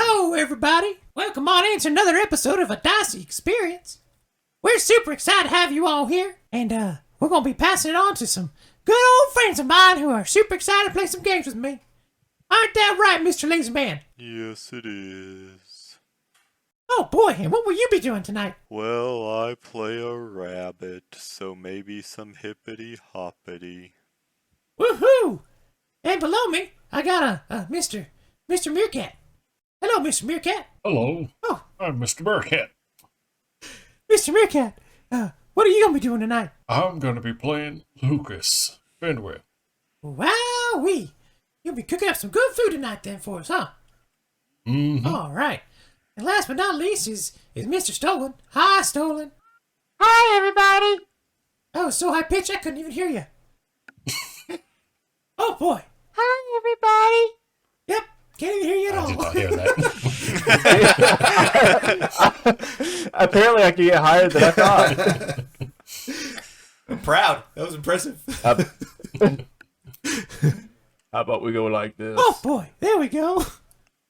ho, everybody! Welcome on into another episode of A Dicey Experience. We're super excited to have you all here, and we're going to be passing it on to some good old friends of mine who are super excited to play some games with me. Aren't that right, Mr. Lazy Man? Yes, it is. Oh boy, and what will you be doing tonight? Well, I play a rabbit, so maybe some hippity-hoppity. Woohoo! And below me, I got Mr. Meerkat. Hello, Mr. Meerkat. Hello. Oh. I'm Mr. Meerkat. Mr. Meerkat, what are you going to be doing tonight? I'm going to be playing Lucas Fenway. Wowee! You'll be cooking up some good food tonight then for us, huh? Mm-hmm. All right. And last but not least is Mr. Stolen. Hi, Stolen. Hi, everybody. Oh, so high pitched I couldn't even hear you. Oh boy. Hi, everybody. Yep, can't even hear you at all. I did not hear that. Apparently, I can get higher than I thought. I'm proud. That was impressive. How about we go like this? Oh boy, there we go.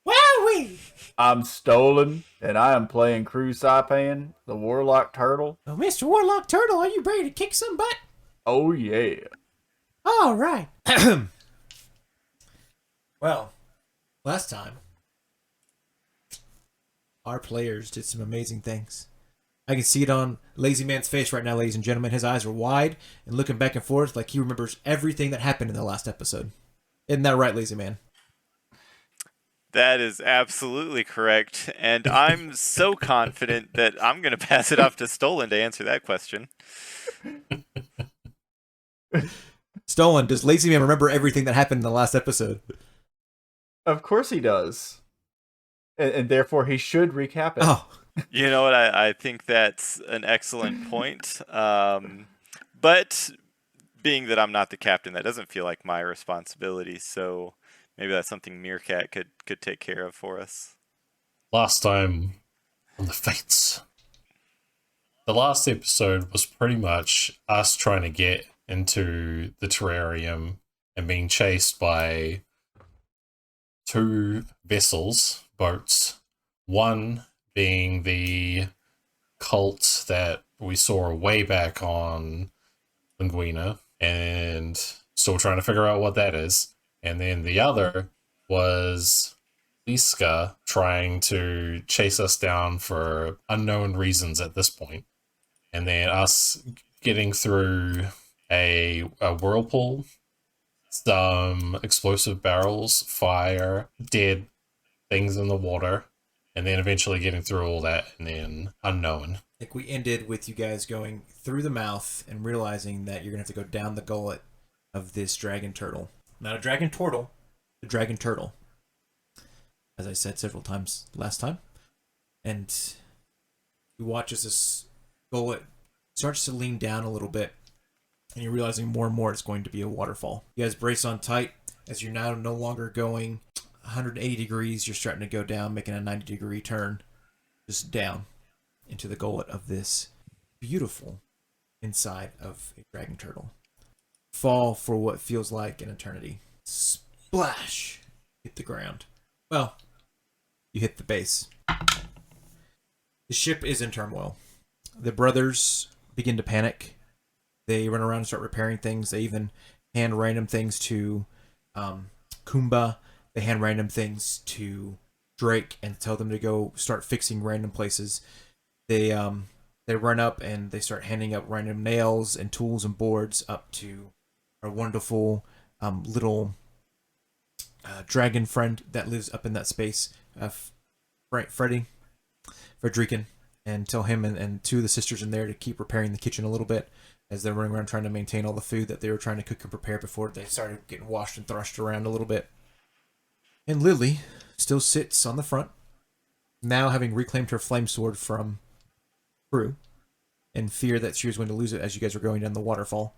Wowee! I'm Stolen, and I am playing Crew Saipan, the Warlock Turtle. Well, Mr. Warlock Turtle, are you ready to kick some butt? Oh, yeah. All right. Well, last time, our players did some amazing things. I can see it on Lazy Man's face right now, ladies and gentlemen. His eyes are wide and looking back and forth like he remembers everything that happened in the last episode. Isn't that right, Lazy Man? That is absolutely correct, and I'm so confident that I'm going to pass it off to Stolen to answer that question. Stolen, does Lazy Man remember everything that happened in the last episode? Of course he does. And therefore, he should recap it. Oh. You know what? I think that's an excellent point. But being that I'm not the captain, that doesn't feel like my responsibility, so maybe that's something Meerkat could take care of for us. Last time on the Fates. The last episode was pretty much us trying to get into the Terrarium and being chased by two vessels, boats. One being the cult that we saw way back on Linguina, and still trying to figure out what that is. And then the other was Liska trying to chase us down for unknown reasons at this point. And then us getting through a whirlpool, some explosive barrels, fire, dead things in the water, and then eventually getting through all that, and then unknown. Like we ended with you guys going through the mouth and realizing that you're going to have to go down the gullet of this dragon turtle. Not a dragon turtle, a dragon turtle. As I said several times last time. And you watch as this gullet starts to lean down a little bit, and you're realizing more and more it's going to be a waterfall. You guys brace on tight as you're now no longer going 180 degrees. You're starting to go down, making a 90-degree turn, just down into the gullet of this beautiful inside of a dragon turtle. Fall for what feels like an eternity. Splash! Hit the ground. Well, you hit the base. The ship is in turmoil. The brothers begin to panic. They run around and start repairing things. They even hand random things to Kumba. They hand random things to Drake and tell them to go start fixing random places. They run up and they start handing up random nails and tools and boards up to our wonderful little dragon friend that lives up in that space, Frederican, and tell him and two of the sisters in there to keep repairing the kitchen a little bit as they're running around trying to maintain all the food that they were trying to cook and prepare before they started getting washed and thrashed around a little bit. And Lily still sits on the front, now having reclaimed her flame sword from Crew, in fear that she was going to lose it as you guys were going down the waterfall.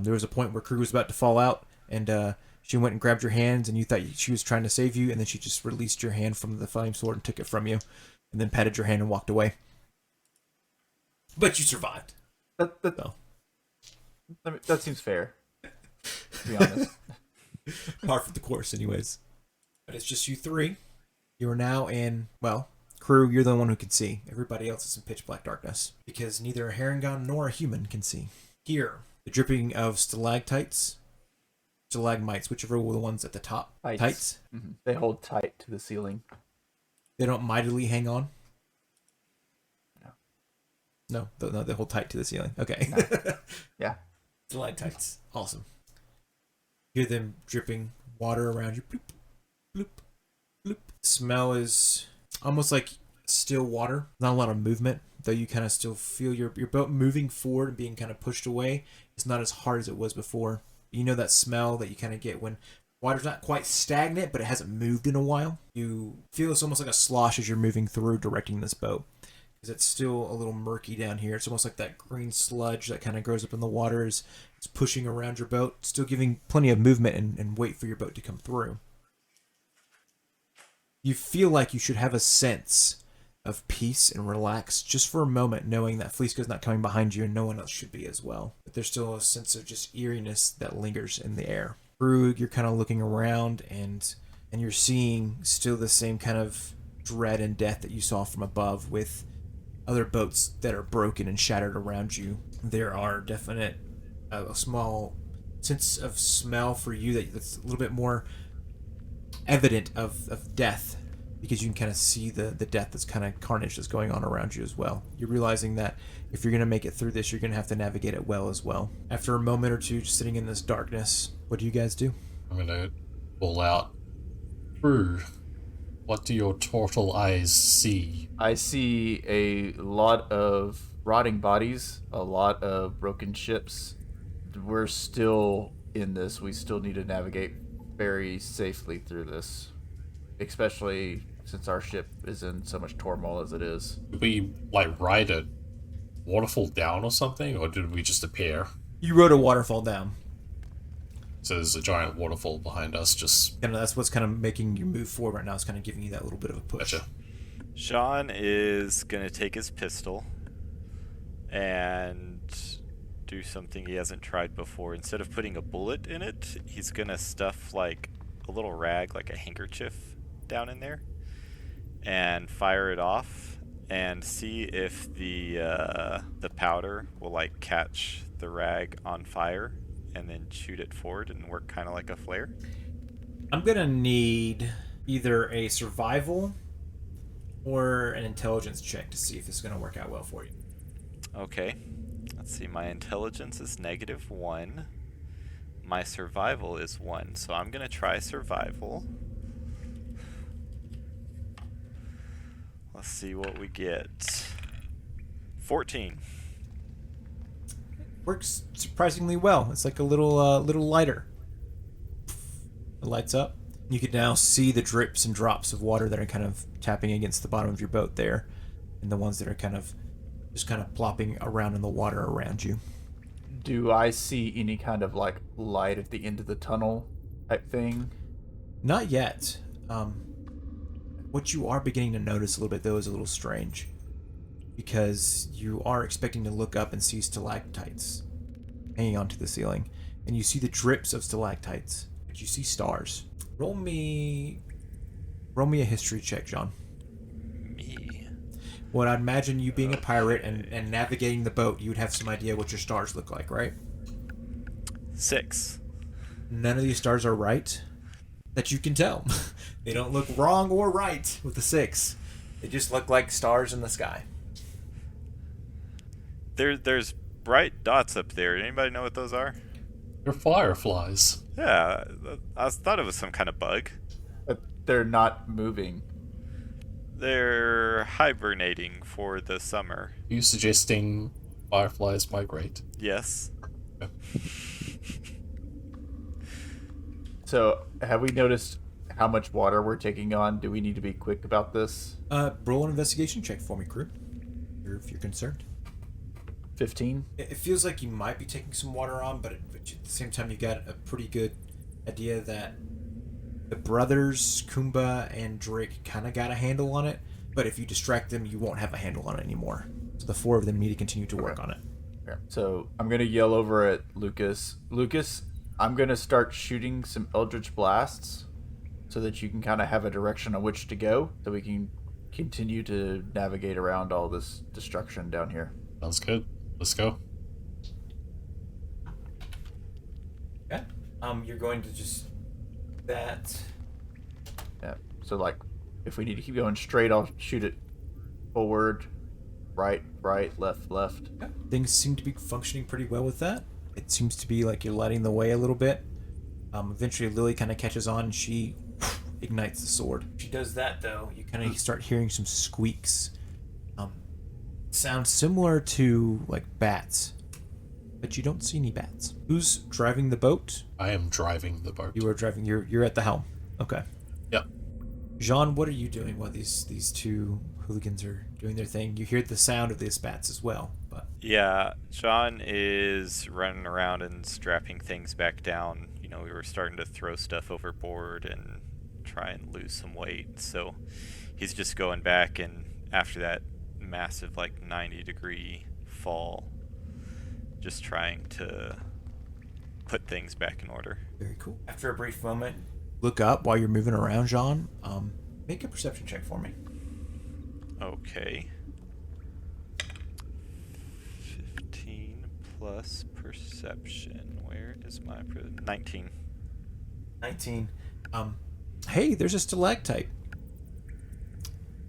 There was a point where Crew was about to fall out, and she went and grabbed your hands, and you thought she was trying to save you, and then she just released your hand from the flame sword and took it from you, and then patted your hand and walked away. But you survived. That seems fair, to be honest. Par for the course, anyways. But it's just you three. You are now in, well, crew, you're the one who can see. Everybody else is in pitch black darkness because neither a Harengon nor a human can see. Here, the dripping of stalactites, stalagmites, whichever were the ones at the top. Tights. Mm-hmm. They hold tight to the ceiling. They don't mightily hang on. No, they hold tight to the ceiling. Okay. No. Yeah. Stalactites. Awesome. Hear them dripping water around you. Bloop, bloop, bloop. Smell is almost like still water. Not a lot of movement, though you kind of still feel your boat moving forward and being kind of pushed away. It's not as hard as it was before. You know that smell that you kind of get when water's not quite stagnant, but it hasn't moved in a while. You feel it's almost like a slosh as you're moving through directing this boat. Because it's still a little murky down here. It's almost like that green sludge that kind of grows up in the water is pushing around your boat, still giving plenty of movement and wait for your boat to come through. You feel like you should have a sense of peace and relax just for a moment, knowing that Fleeska's not coming behind you and no one else should be as well. But there's still a sense of just eeriness that lingers in the air. Krug, you're kind of looking around and you're seeing still the same kind of dread and death that you saw from above with other boats that are broken and shattered around you. There are definite a small sense of smell for you that's a little bit more evident of death, because you can kind of see the death that's kind of carnage that's going on around you as well. You're realizing that if you're going to make it through this, you're going to have to navigate it well as well. After a moment or two just sitting in this darkness, what do you guys do? I'm going to pull out. Crew, what do your turtle eyes see? I see a lot of rotting bodies, a lot of broken ships. We're still in this. We still need to navigate very safely through this, especially since our ship is in so much turmoil as it is. Did we, ride a waterfall down or something, or did we just appear? You rode a waterfall down. So there's a giant waterfall behind us, just... And that's what's kind of making you move forward right now. It's kind of giving you that little bit of a push. Gotcha. Sean is going to take his pistol and do something he hasn't tried before. Instead of putting a bullet in it, he's going to stuff like a little rag, like a handkerchief, down in there and fire it off and see if the powder will catch the rag on fire and then shoot it forward and work kind of like a flare. I'm going to need either a survival or an intelligence check to see if this is going to work out well for you. Okay. Let's see. My intelligence is -1. My survival is 1. So I'm going to try survival. Let's see what we get. 14. Works surprisingly well. It's like a little lighter. It lights up. You can now see the drips and drops of water that are kind of tapping against the bottom of your boat there, and the ones that are kind of plopping around in the water around you. Do I see any kind of light at the end of the tunnel type thing? Not yet. What you are beginning to notice a little bit though is a little strange, because you are expecting to look up and see stalactites hanging onto the ceiling, and you see the drips of stalactites, but you see stars. Roll me a history check, John. Me. Well, I'd imagine you being a pirate and navigating the boat, you would have some idea what your stars look like, right? 6. None of these stars are right that you can tell. They don't look wrong or right with the 6. They just look like stars in the sky. There's bright dots up there. Anybody know what those are? They're fireflies. Yeah, I thought it was some kind of bug. But they're not moving. They're hibernating for the summer. Are you suggesting fireflies migrate? Yes. So, have we noticed how much water we're taking on? Do we need to be quick about this? Roll an investigation check for me, crew. If you're concerned. 15? It feels like you might be taking some water on, but at the same time, you got a pretty good idea that the brothers, Kumba and Drake, kind of got a handle on it. But if you distract them, you won't have a handle on it anymore. So the 4 of them need to continue to work on it. Okay. So, I'm going to yell over at Lucas. Lucas, I'm going to start shooting some Eldritch Blasts so that you can kind of have a direction on which to go, so we can continue to navigate around all this destruction down here. Sounds good. Let's go. Okay. You're going to just that. Yeah. So like, if we need to keep going straight, I'll shoot it forward, right, left. Yeah. Things seem to be functioning pretty well with that. It seems to be like you're lighting the way a little bit. Eventually, Lily kind of catches on and she ignites the sword. She does that though. You kind of start hearing some squeaks. Sounds similar to like bats, but you don't see any bats. Who's driving the boat? I am driving the boat. You are driving. You're at the helm. Okay. Yep. Jean, what are you doing while these two hooligans are doing their thing? You hear the sound of these bats as well, but Yeah, John is running around and strapping things back down. You know, we were starting to throw stuff overboard and try and lose some weight, so he's just going back, and after that massive like 90-degree fall, just trying to put things back in order. very cool. After a brief moment, look up while you're moving around, Jean. Make a perception check for me. Okay. 15 plus perception. Where is my 19? 19. Hey, there's a stalactite.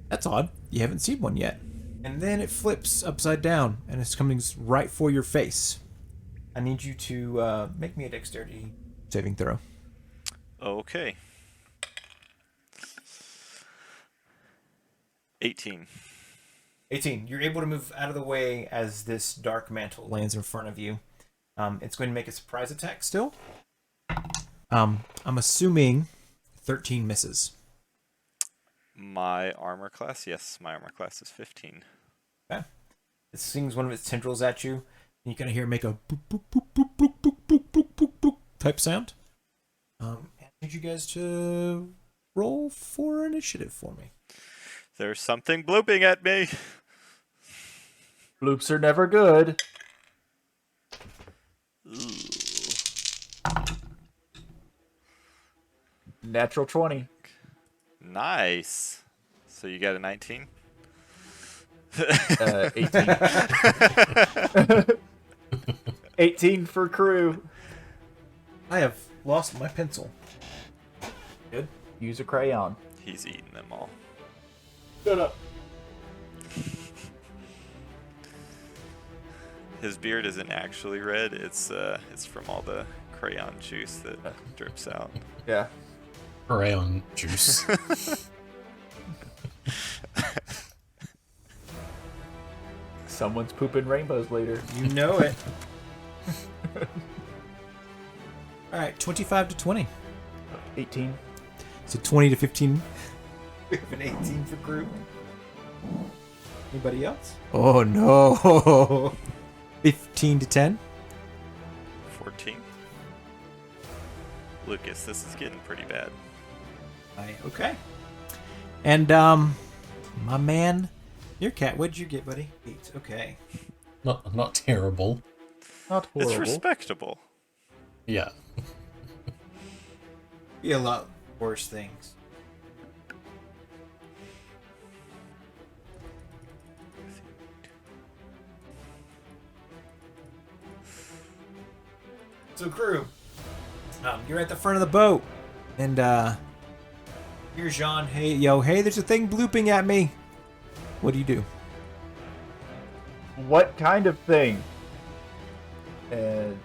That's odd. You haven't seen one yet. And then it flips upside down, and it's coming right for your face. I need you to make me a dexterity saving throw. Okay. 18. 18. You're able to move out of the way as this dark mantle lands in front of you. It's going to make a surprise attack still. I'm assuming 13 misses. My armor class? Yes, my armor class is 15. Okay. It swings one of its tendrils at you, and you kind of hear it make a boop, boop, boop, boop, boop, boop, boop, boop, boop, boop type sound. I need you guys to roll for initiative for me. There's something blooping at me. Bloops are never good. Ooh. Natural 20. Nice. So you got a 19? 18. 18 for crew. I have lost my pencil. Good. Use a crayon. He's eating them all. Shut up. His beard isn't actually red. It's from all the crayon juice that drips out. Yeah. Crayon juice. Someone's pooping rainbows later. You know it. All right, 25 to 20. 18. So 20 to 15. We have an 18 for crew. Anybody else? Oh no. 15 to 10. 14. Lucas, this is getting pretty bad. Okay. And my man, your cat, what'd you get, buddy? 8. Okay. Not terrible. Not horrible. It's respectable. Yeah. Be a lot worse things. So crew, you're at the front of the boat, and here's Jean. Hey, hey, there's a thing blooping at me. What do you do? What kind of thing? And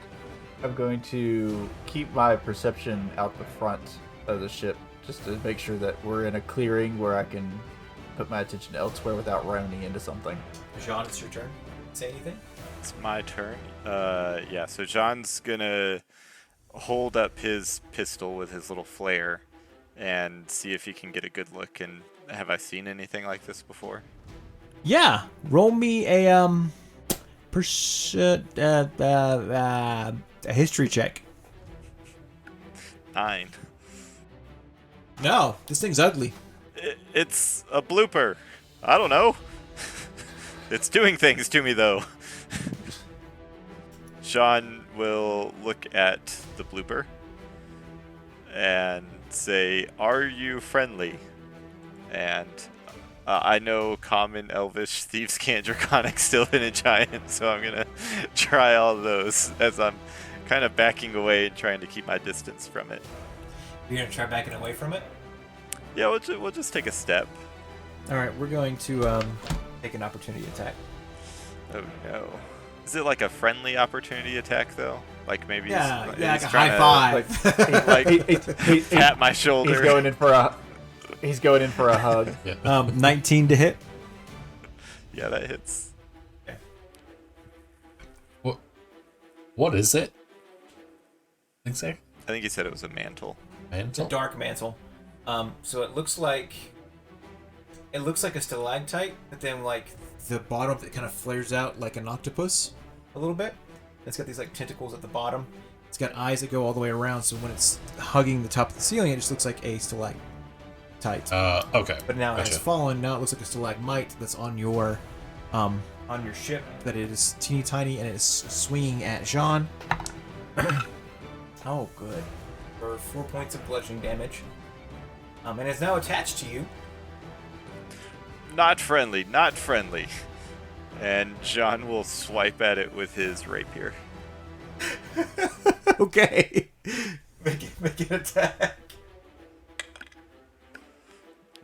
I'm going to keep my perception out the front of the ship, just to make sure that we're in a clearing where I can put my attention elsewhere without running into something. Jean, it's your turn. Say anything? It's my turn. Yeah, so John's gonna hold up his pistol with his little flare and see if he can get a good look. And have I seen anything like this before? Yeah. Roll me a history check. 9. No, this thing's ugly. It's a blooper. I don't know. It's doing things to me, though. Sean will look at the blooper and say, "Are you friendly?" And I know Common, Elvish, Thieves' Cant, Draconic, Sylvan, and Giant, so I'm gonna try all those as I'm kind of backing away and trying to keep my distance from it. You're gonna try backing away from it. Yeah, we'll just take a step. All right, we're going to take an opportunity attack. Oh no. Is it like a friendly opportunity attack though? Like maybe Yeah, he's like a trying high to, five. like pat my shoulder. He's going in for a. He's going in for a hug. Yeah. 19 to hit. Yeah, that hits. What is it? Exactly. I think he said it was a mantle. It's a Mantle? dark mantle. So it looks like a stalactite, but then like the bottom that kind of flares out like an octopus a little bit. It's got these like tentacles at the bottom. It's got eyes that go all the way around, so when it's hugging the top of the ceiling, it just looks like a stalactite. Okay. But now it has Gotcha. fallen. Now it looks like a stalagmite that's on your ship. That it is teeny tiny and it is swinging at Jean. Oh, good. For 4 points of bludgeoning damage. And it's now attached to you. Not friendly, not friendly. And John will swipe at it with his rapier. Okay. Make an attack.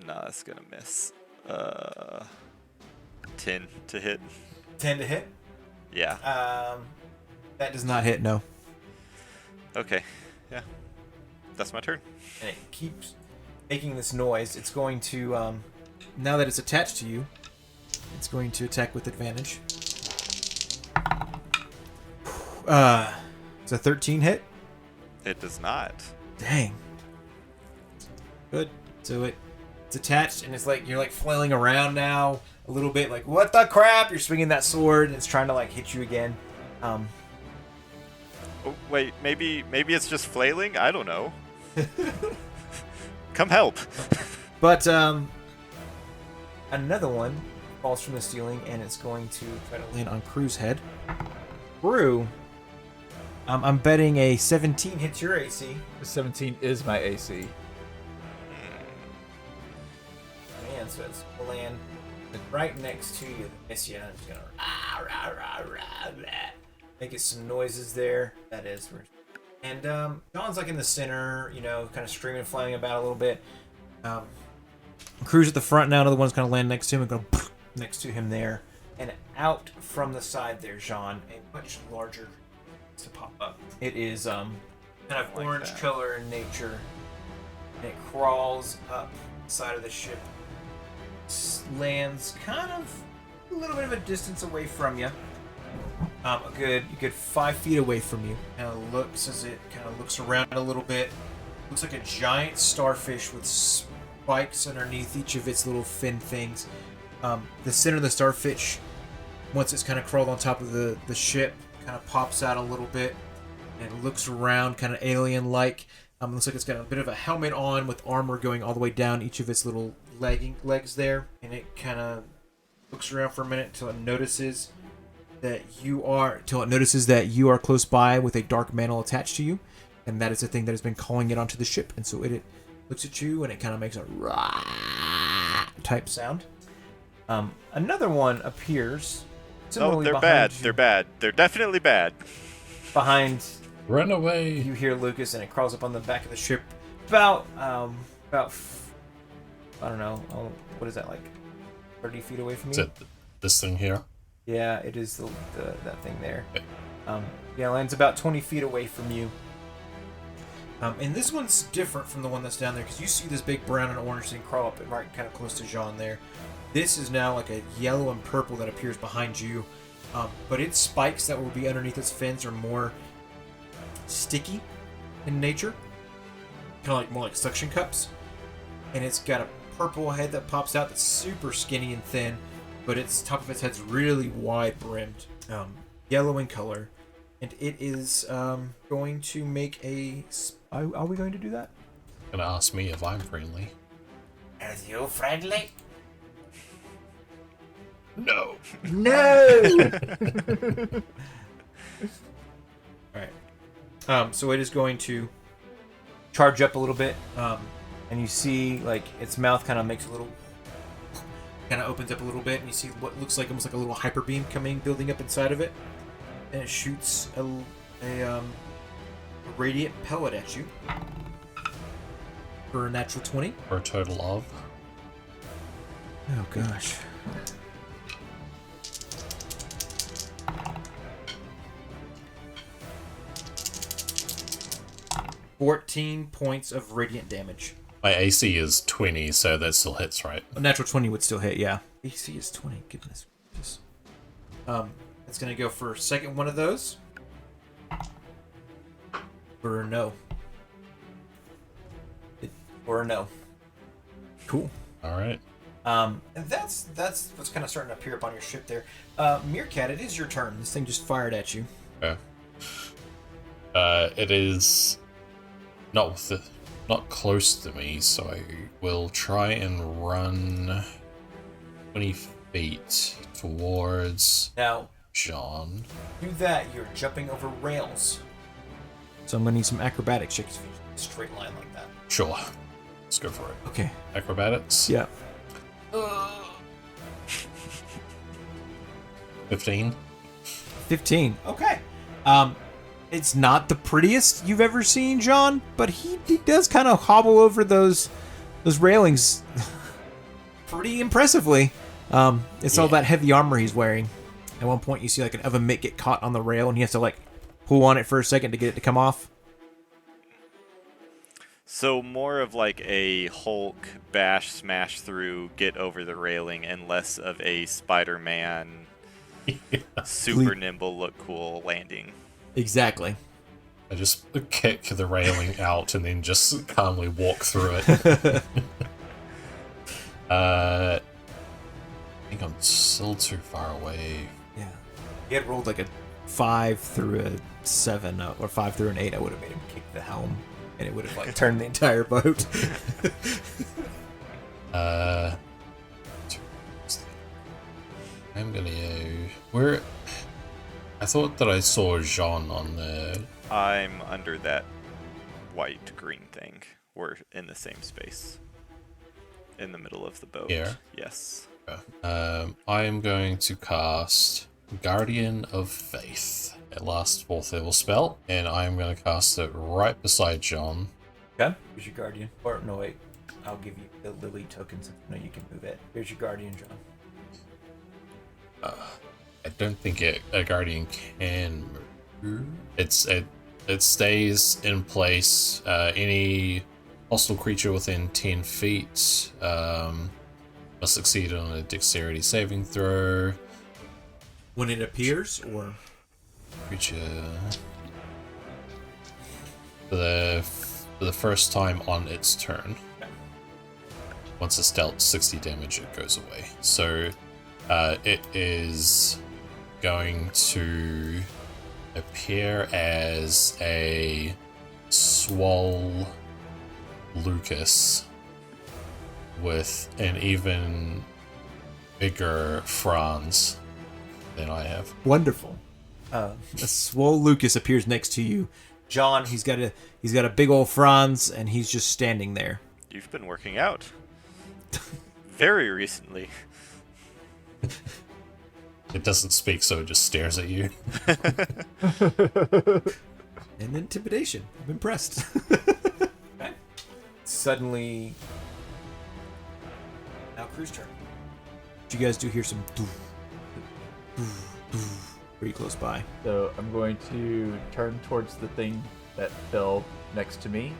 Nah, that's gonna miss. 10 to hit. 10 to hit. Yeah. That does not hit, no. Okay. Yeah. That's my turn. And it keeps making this noise. It's going to, now that it's attached to you, it's going to attack with advantage. It's a 13 hit. It does not. Dang. Good. So it's attached, and it's like you're like flailing around now a little bit, like what the crap? You're swinging that sword, and it's trying to like hit you again. Oh, wait, maybe it's just flailing? I don't know. Come help. But another one falls from the ceiling, and it's going to try to land on Crew's head. Crew, I'm betting a 17 hits your AC. 17 is my AC. Man, so it's going to land right next to you. Miss you. I'm just gonna make it some noises there. That is. And John's like in the center, you know, kind of streaming, flying about a little bit. Crew's at the front now. Another one's going to land next to him and go next to him there. And out from the side there, Jean, a much larger to pop up. It is kind of Like orange that. color in nature. And it crawls up the side of the ship. Lands kind of a little bit of a distance away from you. A good 5 feet away from you. Kind of looks as it kind of looks around a little bit. Looks like a giant starfish with spikes underneath each of its little fin things. The center of the starfish, once it's kind of crawled on top of the ship, kind of pops out a little bit and it looks around, kind of alien-like. Looks like it's got a bit of a helmet on with armor going all the way down each of its little legs there, and it kind of looks around for a minute until it notices that you are close by with a dark mantle attached to you, and that is the thing that has been calling it onto the ship. And so it looks at you and it kind of makes a rah type sound. Another one appears. Oh, similarly they're behind bad. you. They're bad. They're definitely bad. Behind Run away. you hear Lucas, and it crawls up on the back of the ship. About I don't know. What is that, like 30 feet away from Is you? it this thing here? Yeah, it is that thing there. Yeah, it lands about 20 feet away from you. And this one's different from the one that's down there, because you see this big brown and orange thing crawl up and right kind of close to Jean there. This is now like a yellow and purple that appears behind you. But its spikes that will be underneath its fins are more sticky in nature. Kind of like more like suction cups. And it's got a purple head that pops out that's super skinny and thin, but its top of its head's really wide brimmed, yellow in color, and it is going to make a. Are we going to do that? Gonna ask me if I'm friendly. Are you friendly? No. No! All right. So it is going to charge up a little bit, and you see like its mouth kind of makes a little, kind of opens up a little bit, and you see what looks like almost like a little hyper beam building up inside of it, and it shoots a radiant pellet at you for a natural 20. For a total of. Oh gosh. $14 points of radiant damage. My AC is 20, so that still hits, right? A natural 20 would still hit, yeah. AC is 20, goodness. It's gonna go for second one of those. For a no. Or a no. Cool. Alright. And that's what's kind of starting to appear up on your ship there. Meerkat, it is your turn. This thing just fired at you. Okay. It is not close to me, so I will try and run 20 feet towards Now, John. do that, you're jumping over rails. So I'm gonna need some acrobatics checks if you straight line like that. Sure. Let's go for it. Okay. Acrobatics? Yeah. 15. 15. Okay. It's not the prettiest you've ever seen, John, but he does kind of hobble over those railings pretty impressively. It's all that heavy armor he's wearing. At one point, you see like an oven mitt get caught on the rail, and he has to like pull on it for a second to get it to come off. So more of like a Hulk bash, smash through, get over the railing, and less of a Spider-Man super nimble, look cool landing. Exactly. I just kick the railing out and then just calmly walk through it. I think I'm still too far away. Yeah. He had rolled like a 5 through a 7, or 5 through an 8. I would have made him kick the helm, and it would have like turned the entire boat. I'm gonna go. Where? I thought that I saw Jean on the. I'm under that white green thing. We're in the same space. In the middle of the boat. Here? Yes. I am going to cast Guardian of Faith. It lasts 4th level spell, and I am going to cast it right beside John. Okay. Here's your guardian. Or no, wait. I'll give you the lily token so you know you can move it. Here's your guardian, John. I don't think a guardian can move. It stays in place. Any hostile creature within 10 feet must succeed on a dexterity saving throw. When it appears, or Creature for the first time on its turn. Once it's dealt 60 damage, it goes away. So it is going to appear as a Swole Lucas with an even bigger Franz than I have. wonderful. A swole Lucas appears next to you. John, he's got a big old Franz, and he's just standing there. You've been working out. Very recently. It doesn't speak, so it just stares at you. And intimidation. I'm impressed. Okay. Suddenly, now crew's turn. Did you guys do hear some pretty close by? So I'm going to turn towards the thing that fell next to me.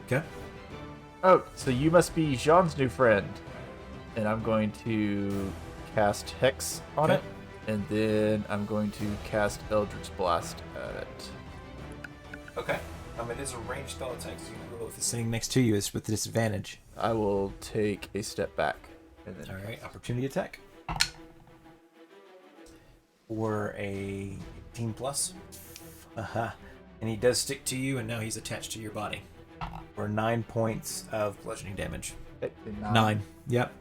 Okay. Oh, so you must be Jean's new friend. And I'm going to cast Hex on Okay. it. And then I'm going to cast Eldritch Blast at it. Okay. It is a ranged spell attack, so you can roll with the sitting next to you is with disadvantage. I will take a step back. And then All right, opportunity attack. For a 18 plus. And he does stick to you, and now he's attached to your body. For 9 points of bludgeoning damage. 9. Yep.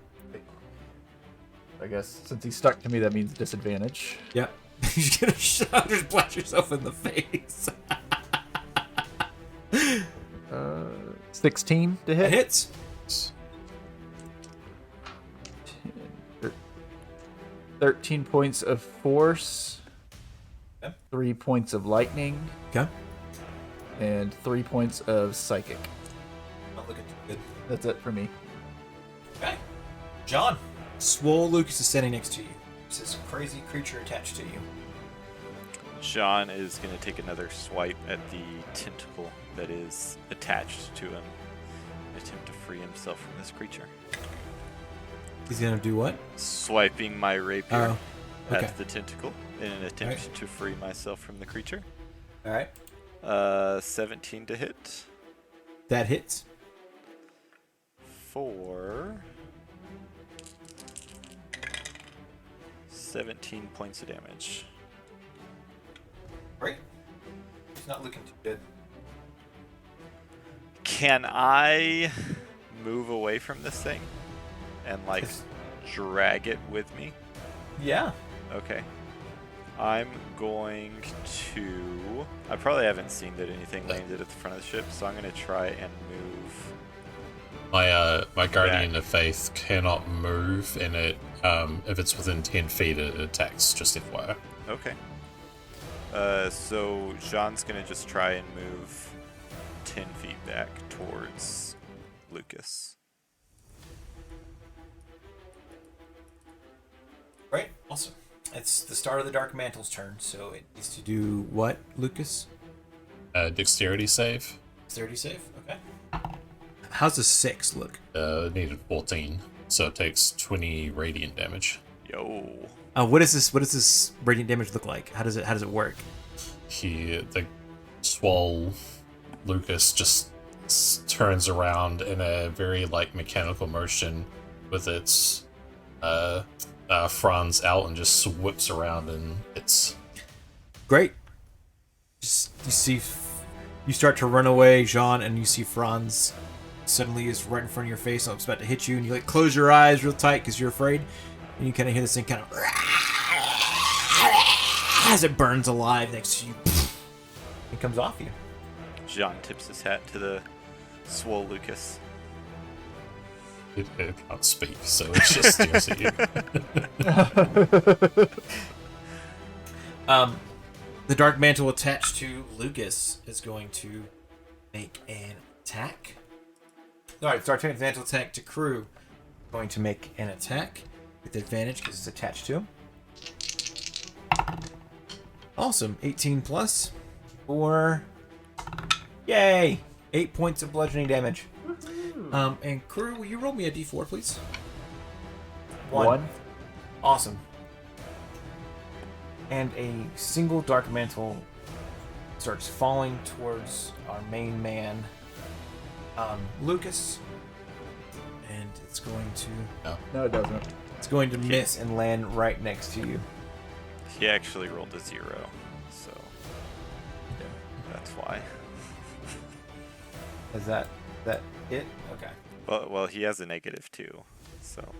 I guess since he's stuck to me, that means disadvantage. Yep. You're gonna just blast yourself in the face. 16 to It hit. hits. 13 points of force. Okay. 3 points of lightning. Okay. And 3 points of psychic. Not looking too good. That's it for me. Okay. John. Swole Lucas is standing next to you. It's this crazy creature attached to you. John is going to take another swipe at the tentacle that is attached to him and attempt to free himself from this creature. He's gonna do what? Swiping my rapier Oh, okay. at the tentacle in an attempt to free myself from the creature. All right. 17 to hit That hits. for 17 points of damage. Great. He's not looking too good. Can I move away from this thing and like It's- drag it with me? Yeah. Okay. I'm going to... I probably haven't seen that anything landed at the front of the ship, so I'm going to try and move. My Guardian of Faith cannot move, and it if it's within 10 feet, it attacks. Just FYI. Okay. So Jean's going to just try and move 10 feet back towards Lucas. Right. Awesome. It's the start of the Dark Mantle's turn, so it needs to do what, Lucas? Dexterity save. 30 save. Okay. How's a 6 look? Needed 14, so it takes 20 radiant damage. Yo. What does this radiant damage look like? How does it work? The swole Lucas just turns around in a very like mechanical motion with its fronds out and just whips around, and it's Great. Just you start to run away, Jean, and you see Franz suddenly is right in front of your face and it's about to hit you, and you like close your eyes real tight because you're afraid, and you kind of hear this thing kind of as it burns alive next to you. It comes off you. Jean tips his hat to the swole Lucas. it can't speak, so it just stares at you. The Dark Mantle attached to Lucas is going to make an attack. Alright, Dark Mantle attack to Crew. Going to make an attack with advantage because it's attached to him. Awesome. 18 plus. For... Yay! 8 points of bludgeoning damage. And Crew, will you roll me a d4, please? 1. Awesome. And a single Dark Mantle starts falling towards our main man, Lucas. And it's going to... No, it doesn't. It's going to miss and land right next to you. He actually rolled a 0, so that's why. Is that it? Okay. Well, he has a -2, so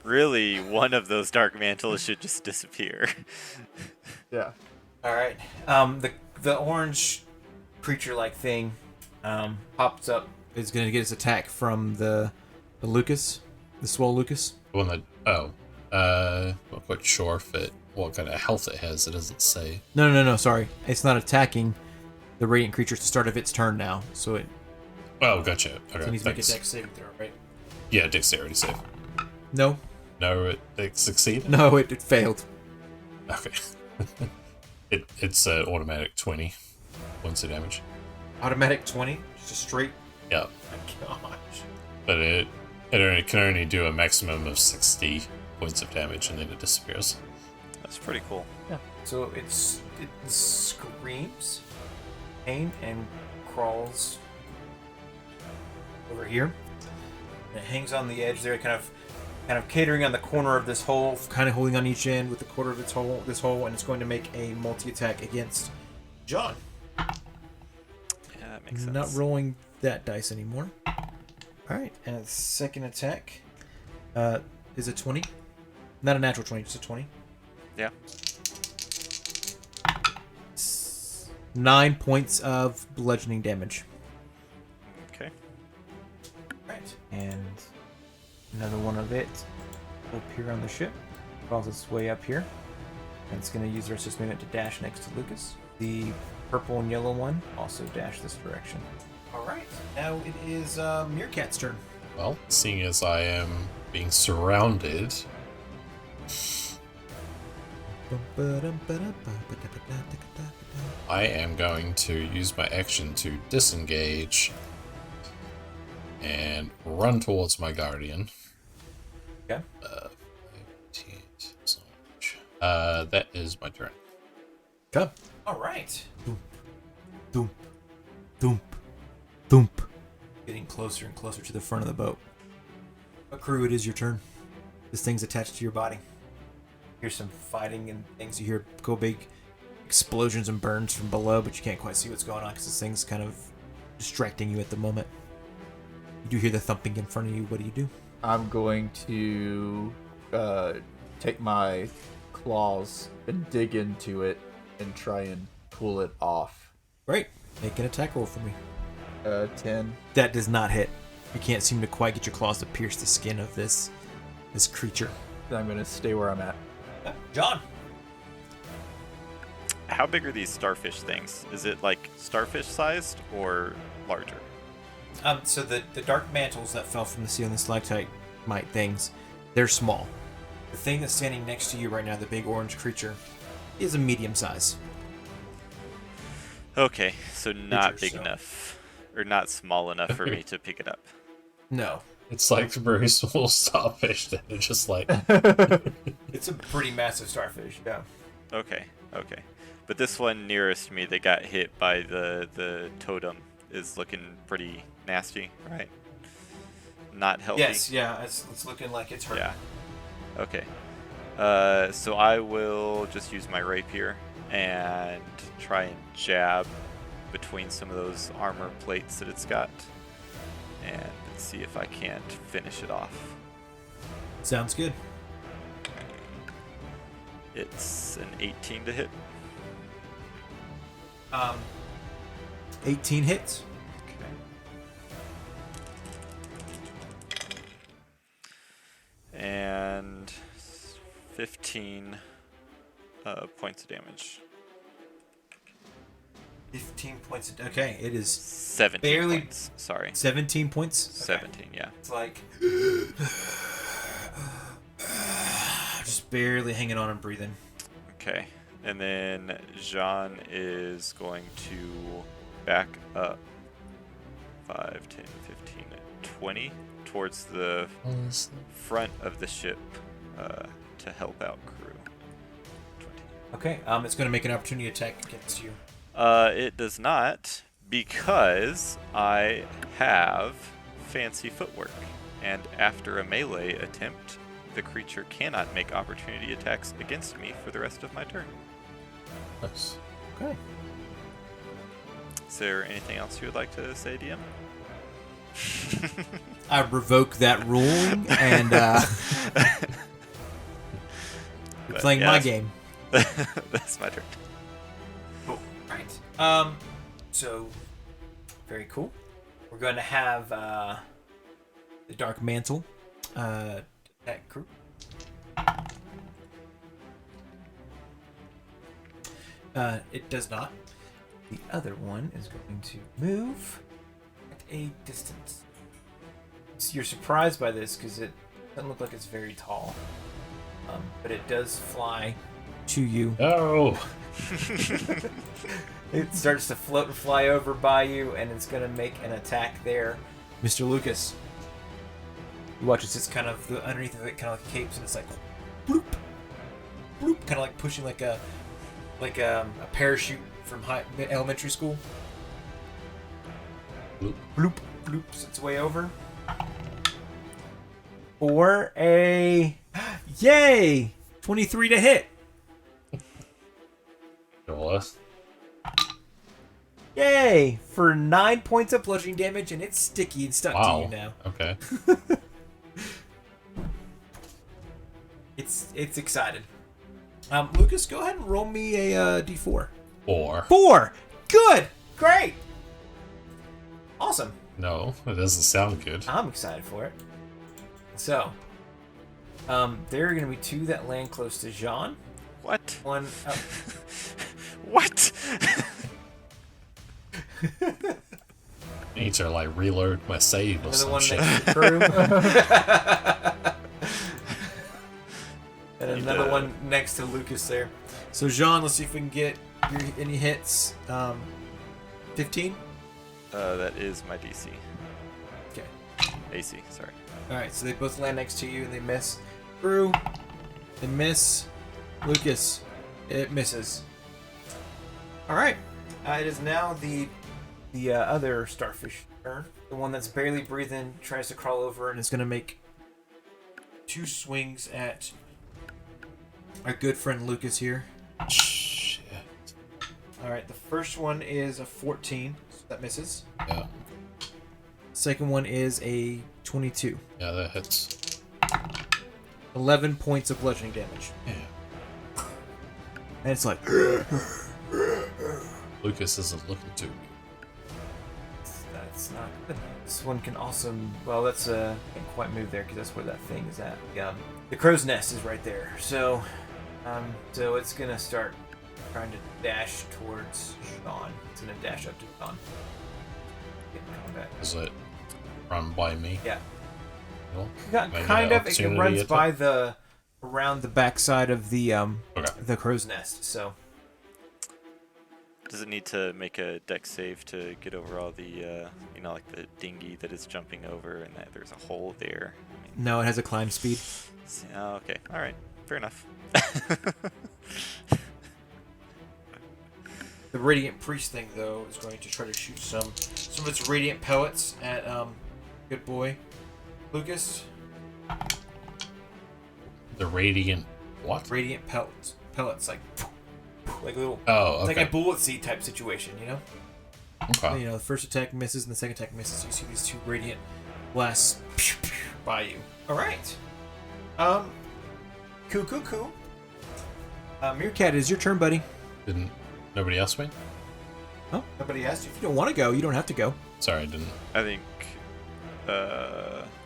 really one of those dark mantles should just disappear. Yeah. All right. The orange creature-like thing pops up. Is going to get its attack from the Lucas, the swole Lucas. One that not quite sure what kind of health it has. It doesn't say. No. Sorry, it's not attacking the radiant creature at the start of its turn now. So it Oh, gotcha. Okay, needs to make a thanks. dex saving throw, right? Yeah, dexterity save. No, No, it succeeded. no, it failed. Okay. It's an automatic 20 points of damage. Automatic 20, just a straight. Yeah, My gosh. but it can only do a maximum of 60 points of damage, and then it disappears. That's pretty cool. So it screams pain and crawls over here. And it hangs on the edge there, kind of catering on the corner of this hole, kind of holding on each end with the quarter of this hole, and it's going to make a multi-attack against John. Yeah, that makes sense. Not rolling that dice anymore. Alright, and its second attack is a 20. Not a natural 20, just a 20. Yeah. 9 points of bludgeoning damage. And another one of it will appear on the ship. Crawls its way up here. And it's going to use the rest of its movement to dash next to Lucas. The purple and yellow one also dash this direction. Alright, now it is Meerkat's turn. Well, seeing as I am being surrounded, I am going to use my action to disengage and run towards my guardian. Okay. That is my turn. Okay. Alright. Doomp. Doomp. Doomp. Doomp. Getting closer and closer to the front of the boat. Crew, it is your turn. This thing's attached to your body. You hear some fighting and things. You hear go big explosions and burns from below, but you can't quite see what's going on because this thing's kind of distracting you at the moment. You do hear the thumping in front of you. What do you do? I'm going to take my claws and dig into it and try and pull it off. Great. Make an attack roll for me. 10. That does not hit. You can't seem to quite get your claws to pierce the skin of this creature. I'm going to stay where I'm at. John. How big are these starfish things? Is it like starfish sized or larger? So the dark mantles that fell from the ceiling, the stalactite things, they're small. The thing that's standing next to you right now, the big orange creature, is a medium size. Okay, so not Creature, big so- enough. Or not small enough for me to pick it up. No. It's like very small starfish that are just like... It's a pretty massive starfish, yeah. Okay. But this one nearest me that got hit by the totem is looking pretty nasty, right? Not healthy. Yes, yeah, it's looking like it's hurt. Yeah. Okay. So I will just use my rapier and try and jab between some of those armor plates that it's got, and see if I can't finish it off. Sounds good. It's an 18 to hit. 18 hits. Okay. And 15 points of damage. 15 points. Okay, it is 17 barely- points. Sorry. 17 points. 17, yeah. It's like just barely hanging on and breathing. Okay. And then Jean is going to back up 5, 10, 15, 20 towards the front of the ship to help out crew. 20. Okay, it's going to make an opportunity attack against you. It does not, because I have fancy footwork, and after a melee attempt, the creature cannot make opportunity attacks against me for the rest of my turn. Nice. Okay. Is there anything else you would like to say, DM? I revoke that ruling and you're playing yeah, my that's- game. That's my turn. Cool. Right. So very cool. We're going to have the Dark Mantle attack crew. It does not. The other one is going to move at a distance. So you're surprised by this because it doesn't look like it's very tall. But it does fly to you. Oh! It starts to float and fly over by you, and it's going to make an attack there. Mr. Lucas. You watch as it's kind of, underneath of it kind of like capes, and it's like, bloop, bloop, kind of like pushing like a parachute from elementary school. Bloop. Bloop, bloops its way over. For a, yay, 23 to hit. Nice. Yay! For 9 points of bludgeoning damage, and it's sticky and stuck to Wow. you now. Okay. It's excited. Lucas, go ahead and roll me a d4. 4. 4! Good! Great! Awesome. No, it doesn't sound good. I'm excited for it. So, there are going to be 2 that land close to Jean. What? 1 up. What? I need to like reload my save or Another some one shit. next to the crew. And another one next to Lucas there. So Jean, let's see if we can get any hits. 15? That is my DC. Okay. AC, sorry. Alright, so they both land next to you and they miss. Crew, they miss. Lucas, it misses. Alright. It is now the other starfish turn. The one that's barely breathing tries to crawl over and is going to make 2 swings at our good friend Lucas here. Shit. Alright, the first one is a 14, so that misses. Yeah. Second one is a 22. Yeah, that hits. 11 points of bludgeoning damage. Yeah. And it's like... Lucas isn't looking too good. That's not good. This one can also... Well, that's... can't quite move there because that's where that thing is at. The crow's nest is right there. So it's going to start trying to dash towards Sean. It's going to dash up to Sean. Get in combat. Is it run by me? Yeah. Well, Kind of. It runs attack? by around the backside of the Okay. the crow's nest. So Does it need to make a dex save to get over all the, like the dinghy that is jumping over and that there's a hole there? no, it has a climb speed. Oh, okay. All right. Fair enough. The radiant priest thing, though, is going to try to shoot some of its radiant pellets at good boy Lucas. The radiant what? Radiant pellets like little, Oh, okay. like a bullet seed type situation, you know. Okay. You know, the first attack misses and the second attack misses. You see these 2 radiant blasts by you. All right. Cool. Meerkat, it is your turn, buddy. Didn't nobody ask me? Oh, nobody asked you. If you don't want to go, you don't have to go. Sorry, I didn't. I think,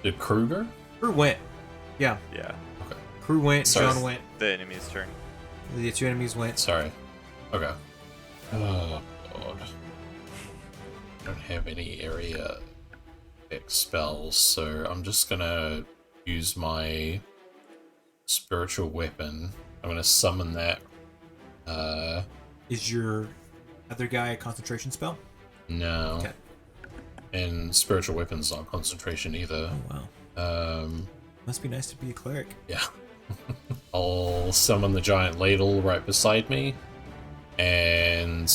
Did Kruger? Crew went. Yeah, yeah, Okay. crew went. Sorry. John went. the enemy's turn. The 2 enemies went. Sorry. Okay. Oh god. I don't have any area X spells, so I'm just gonna use my spiritual weapon. I'm gonna summon that. Is your other guy a concentration spell? No. Okay. And spiritual weapon's not concentration either. Oh wow. Um, Must be nice to be a cleric. yeah. I'll summon the giant ladle right beside me, and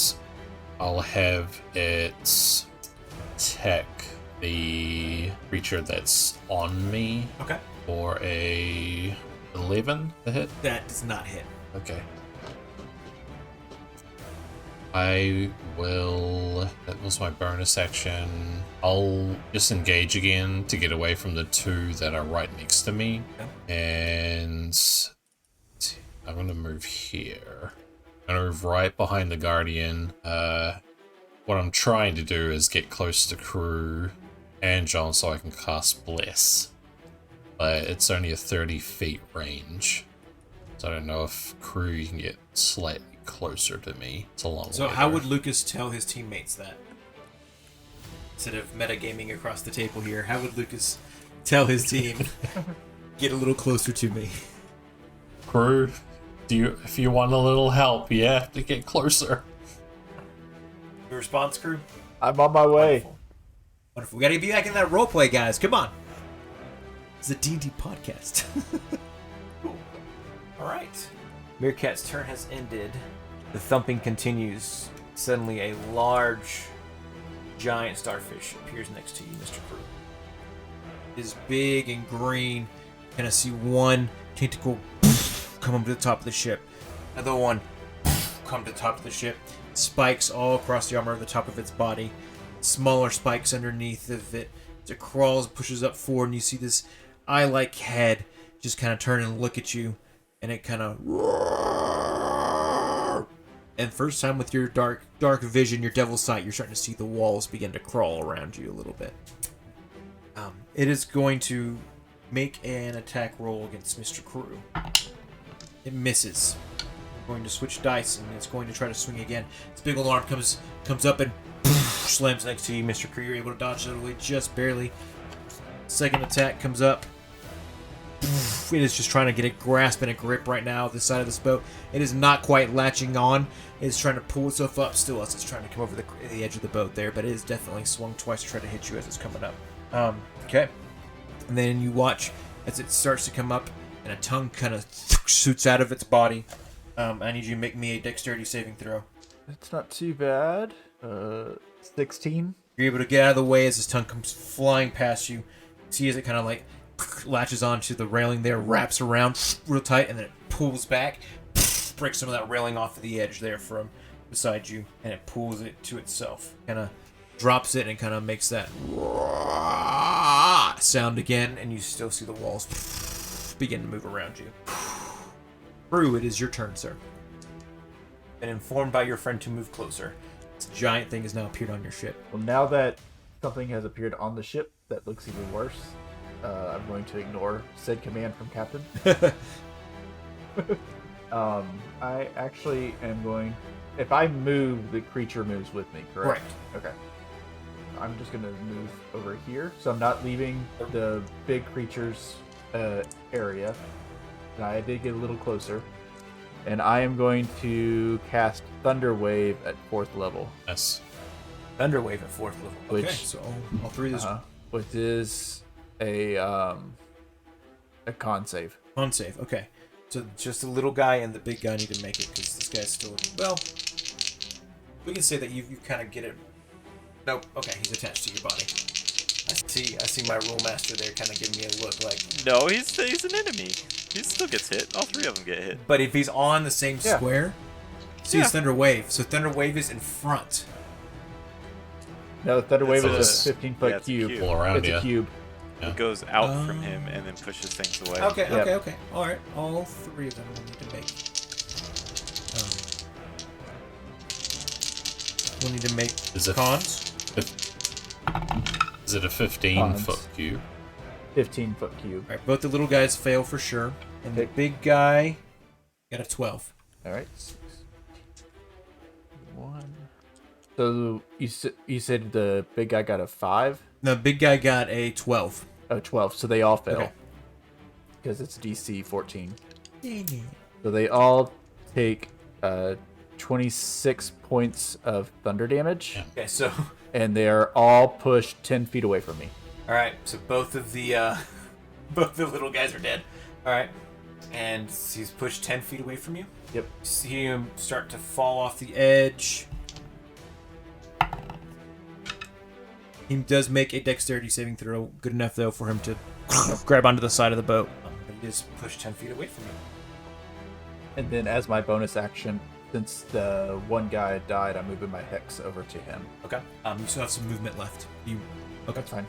I'll have it attack the creature that's on me Okay. for a 11 to hit. That does not hit. Okay. I will... That was my bonus action. I'll just engage again to get away from the 2 that are right next to me. And I'm going to move here. I'm going to move right behind the Guardian. What I'm trying to do is get close to Crew and John so I can cast Bless. But it's only a 30 feet range. So I don't know if Crew you can get slightly closer to me. It's a long So way how there. would Lucas tell his teammates that? Instead of metagaming across the table here, how would Lucas tell his team, get a little closer to me? Crew, if you want a little help, you have to get closer. Your response, crew? I'm on my way. Wonderful. Wonderful. We gotta be back in that roleplay, guys. Come on. It's a D&D podcast. Cool. All right. Meerkat's turn has ended. The thumping continues. Suddenly, a large, giant starfish appears next to you, Mr. Crew. It is big and green. And I see one tentacle come up to the top of the ship. Another one come to the top of the ship. Spikes all across the armor of the top of its body. Smaller spikes underneath of it. As it crawls, pushes up forward, and you see this eye-like head just kind of turn and look at you. And it kind of And first time with your dark vision, your devil's sight, you're starting to see the walls begin to crawl around you a little bit. It is going to make an attack roll against Mr. Crew. It misses. We're going to switch dice, and it's going to try to swing again. Its big old arm comes up and slams next to you, Mr. Crew. You're able to dodge it away just barely. Second attack comes up. It is just trying to get a grasp and a grip right now of the side of this boat. It is not quite latching on. It is trying to pull itself up still as it's trying to come over the edge of the boat there, but it is definitely swung twice to try to hit you as it's coming up. Okay. And then you watch as it starts to come up and a tongue kind of shoots out of its body. I need you to make me a dexterity saving throw. It's not too bad. 16. You're able to get out of the way as this tongue comes flying past you. See as it kind of like latches onto the railing there, wraps around real tight, and then it pulls back, breaks some of that railing off of the edge there from beside you, and it pulls it to itself. Kind of drops it and kind of makes that sound again, and you still see the walls begin to move around you. Brew, it is your turn, sir. Been informed by your friend to move closer. This giant thing has now appeared on your ship. Well, now that something has appeared on the ship that looks even worse, I'm going to ignore said command from Captain. I actually am going... If I move, the creature moves with me, correct? Right. Okay. I'm just going to move over here, so I'm not leaving the big creature's area. And I did get a little closer. And I am going to cast Thunder Wave at 4th level. Yes. Thunderwave at 4th level. Which- Okay, so all three of these Which is a con save. con save. Okay, so just the little guy and the big guy need to make it because this guy's still. Well, we can say that you kind of get it. Nope. Okay, he's attached to your body. I see my rule master there kind of giving me a look like. No, he's an enemy. He still gets hit. All three of them get hit. But if he's on the same Yeah. square, see it's Thunder Wave. So Thunder Wave is in front. No, Thunder Wave It's is a 15-foot yeah, it's a cube. cube. All around It's you. a cube. It goes out from him and then pushes things away. Okay, Yep. okay. All right, all three of them will need to make. We'll need to make Is it- cons. Is it a 15-foot cube? 15-foot cube. All right, both the little guys fail for sure, and the Okay. big guy got a 12. All right. 6, 1. So you said the big guy got a 5? The big guy got a 12. Oh, 12. So they all fail. Okay. Because it's DC 14. So they all take 26 points of thunder damage, Yeah. Okay, so and they are all pushed 10 feet away from me. all right, so both of the both the little guys are dead. All right, and he's pushed 10 feet away from you. Yep. You see him start to fall off the edge. He does make a dexterity saving throw, good enough though for him to grab onto the side of the boat. But he is pushed 10 feet away from you. And then as my bonus action, since the one guy died, I'm moving my hex over to him. Okay. You still have some movement left. You. Okay. That's fine.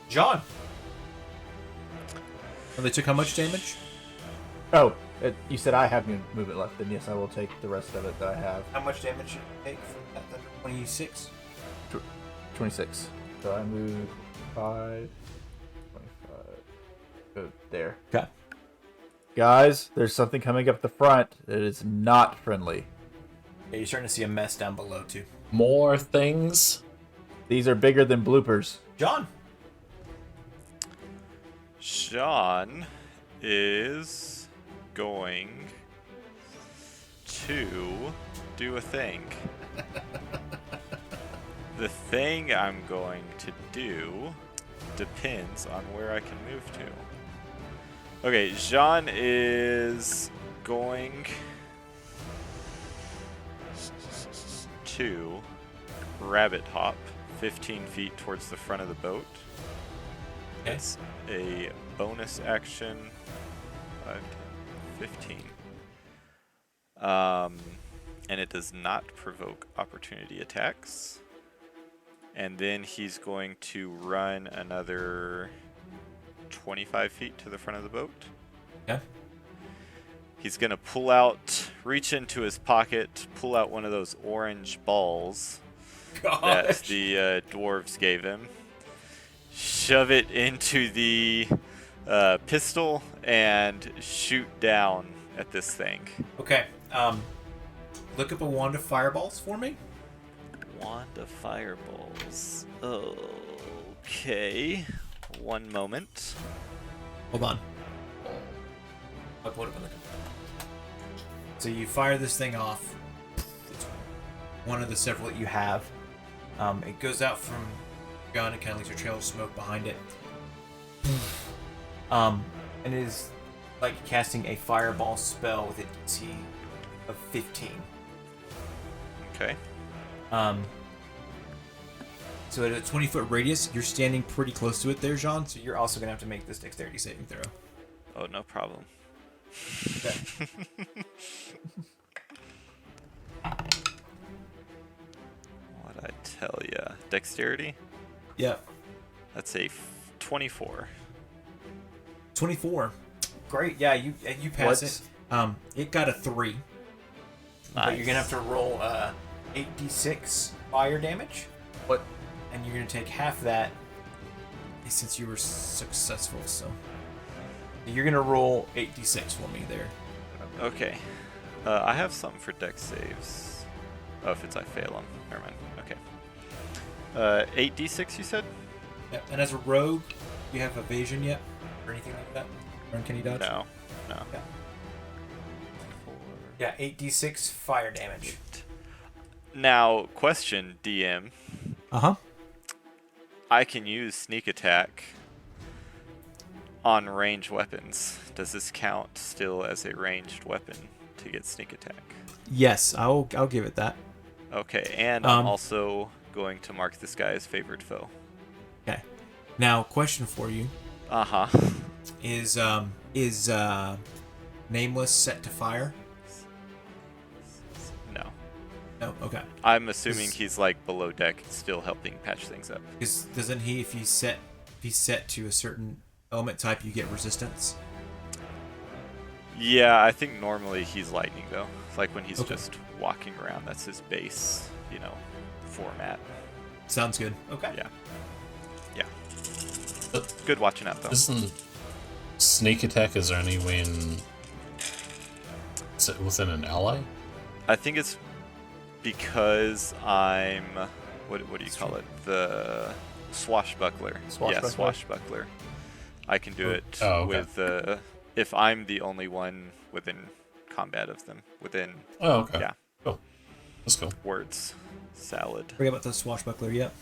John. And they took how much damage? Oh, you said I have movement left, then yes, I will take the rest of it that I have. How much damage did you take from that? 26. 26. So I move 5, 25. Go there. Okay. Guys, there's something coming up the front. It is not friendly. Yeah, you're starting to see a mess down below too. More things? These are bigger than bloopers. John. Sean is going to do a thing. The thing I'm going to do depends on where I can move to. Okay, Jean is going to rabbit hop 15 feet towards the front of the boat. Okay. It's a bonus action. 5, 10, 15. And it does not provoke opportunity attacks. And then he's going to run another 25 feet to the front of the boat. Yeah. He's going to pull out reach into his pocket, pull out one of those orange balls that Gosh. the dwarves gave him, shove it into the pistol, and shoot down at this thing. Okay. Look up a wand of fireballs for me. Wand of fireballs. Okay. One moment. Hold on. I'll put it on the computer. So you fire this thing off. It's one of the several that you have. It goes out from your gun. It kind of leaves a trail of smoke behind it. And it is like casting a fireball spell with a DC of 15. Okay. So at a 20-foot radius, you're standing pretty close to it there, Jean. So you're also gonna have to make this dexterity saving throw. Oh, no problem. Okay. What'd I tell ya? Dexterity? Yep. That's a 24. 24. Great. Yeah, you pass What's- it. It got a 3. But you're gonna have Nice. to roll 8d6 fire damage, What? and you're gonna take half that since you were successful. So you're gonna roll 8d6 for me there. Okay. I have something for dex saves. Oh, if I fail them. Never mind. Okay. 8d6 you said? Yep. And as a rogue, do you have evasion yet, or anything like that? Or can you dodge? No. No. Yeah. 4. Yeah, 8d6 fire damage. Now, question, DM. Uh-huh. I can use sneak attack on range weapons. Does this count still as a ranged weapon to get sneak attack? Yes, I'll give it that. Okay, and I'm Um, also going to mark this guy as favored foe. Okay. Now, question for you Uh-huh. is Nameless set to fire? No. No. Okay. I'm assuming Is- he's like below deck, still helping patch things up. Because doesn't he, if he's set to a certain element type, you get resistance? Yeah, I think normally he's lightning though. Like when he's Okay. just walking around, that's his base, format. Sounds good. Okay. Yeah. Yeah. But Good watching out though. isn't sneak attack is only when it's within an ally? I think it's because I'm what do you call it? The swashbuckler. Yeah, Swashbuckler? swashbuckler. I can do it Oh, okay. with if I'm the only one within combat of them. Within Oh, okay. Yeah. Cool. That's cool. words. Salad. Forget about the swashbuckler. Yep.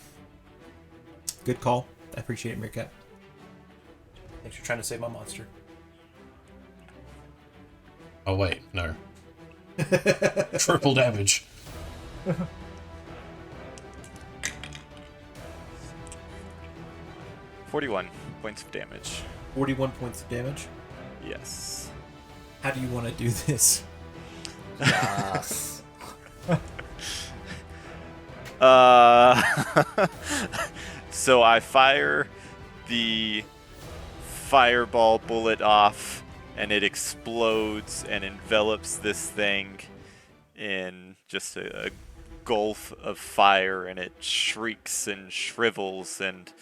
Good call. I appreciate it, Meerkat. Thanks for trying to save my monster. Oh wait, no. Triple damage. 41 points of damage. 41 points of damage. Yes. How do you want to do this? Yes. So I fire the fireball bullet off, and it explodes and envelops this thing in just a gulf of fire, and it shrieks and shrivels, and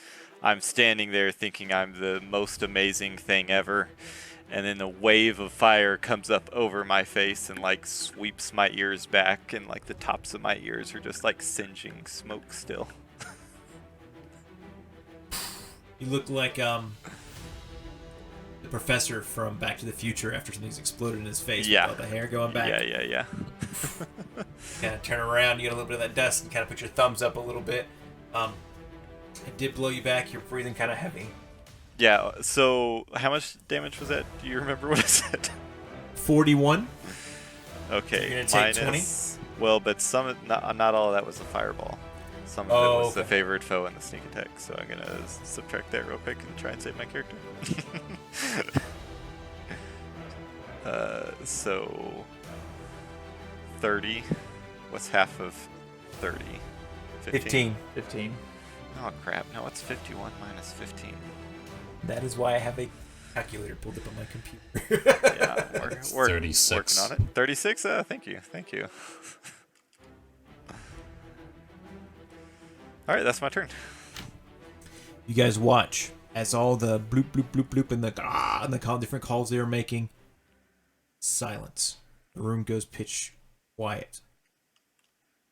I'm standing there thinking I'm the most amazing thing ever. And then a wave of fire comes up over my face and like sweeps my ears back, and like the tops of my ears are just like singeing smoke still. You look like the professor from Back to the Future after something's exploded in his face. Yeah. With all the hair going back. Yeah. Kind of turn around, you get a little bit of that dust, and kind of put your thumbs up a little bit. It did blow you back. You're breathing kind of heavy. Yeah, so how much damage was that? Do you remember what I said? 41. Okay, You're gonna take minus. Well, but not all of that was the fireball. Some of it was the favored foe and the sneak attack. So I'm gonna subtract that real quick and try and save my character. So 30. What's half of 30? 15. 15. Oh crap! No, it's 51 minus 15. That is why I have a Calculator pulled up on my computer. Yeah, we're 36. working on it. 36? Thank you. All right, that's my turn. You guys watch as all the bloop bloop bloop bloop and the different calls they were making. Silence. The room goes pitch quiet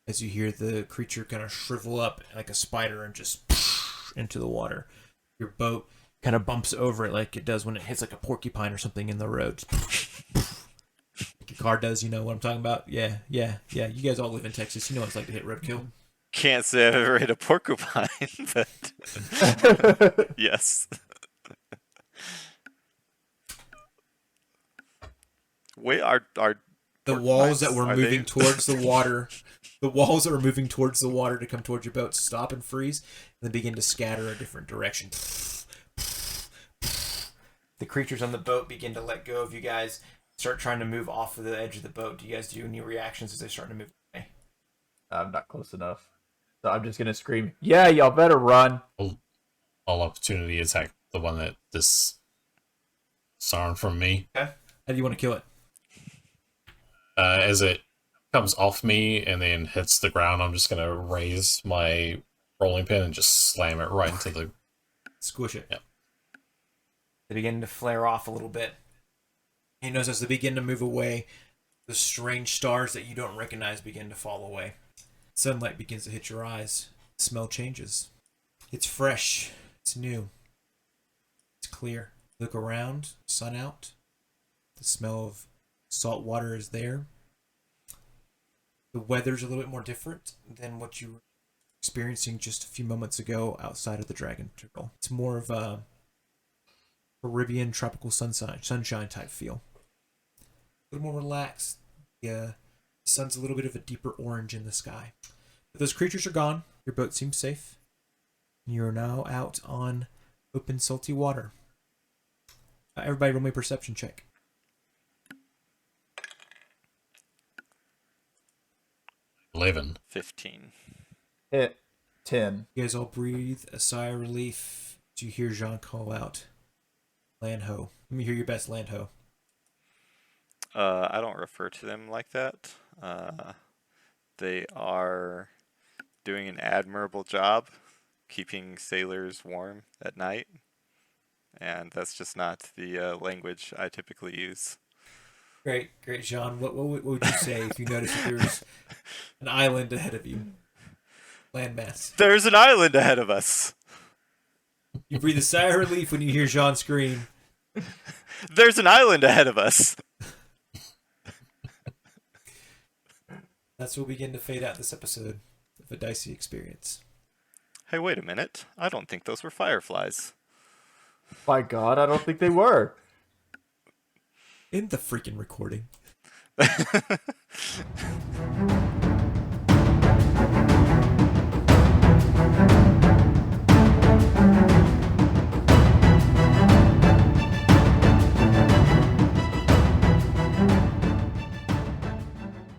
as you hear the creature kind of shrivel up like a spider and just into the water. Your boat kind of bumps over it like it does when it hits like a porcupine or something in the road. Like your car does, you know what I'm talking about? Yeah. You guys all live in Texas. You know what it's like to hit roadkill. Can't say I've ever hit a porcupine, but yes. Wait, are The walls that porcupines, were are moving they- towards the water, the walls that were moving towards the water to come towards your boat stop and freeze, and then begin to scatter a different direction. The creatures on the boat begin to let go of you guys, start trying to move off of the edge of the boat. Do you guys do any reactions as they start to move away? I'm not close enough. So I'm just gonna scream, yeah, y'all better run. All opportunity attack the one that disarmed from me. Okay. How do you want to kill it? As it comes off me and then hits the ground, I'm just gonna raise my rolling pin and just slam it right into the. Squish it. Yep. They begin to flare off a little bit. You notice as they begin to move away, the strange stars that you don't recognize begin to fall away. Sunlight begins to hit your eyes. The smell changes. It's fresh. It's new. It's clear. Look around. Sun out. The smell of salt water is there. The weather's a little bit more different than what you were experiencing just a few moments ago outside of the Dragon Turtle. It's more of a Caribbean tropical sunshine type feel. A little more relaxed. The sun's a little bit of a deeper orange in the sky. But those creatures are gone. Your boat seems safe. You're now out on open, salty water. Everybody roll me a perception check. 11. 15? Hit 10. You guys all breathe a sigh of relief as you hear Jean call out, "Land ho." Let me hear your best land ho. I don't refer to them like that. They are doing an admirable job keeping sailors warm at night, and that's just not the language I typically use. Great, Jean. What would you say if you noticed that there's an island ahead of you? Landmass. There's an island ahead of us. You breathe a sigh of relief when you hear Jean scream. There's an island ahead of us. That's what will begin to fade out this episode of A Dicey Experience. Hey, wait a minute. I don't think those were fireflies. By God, I don't think they were. In the freaking recording.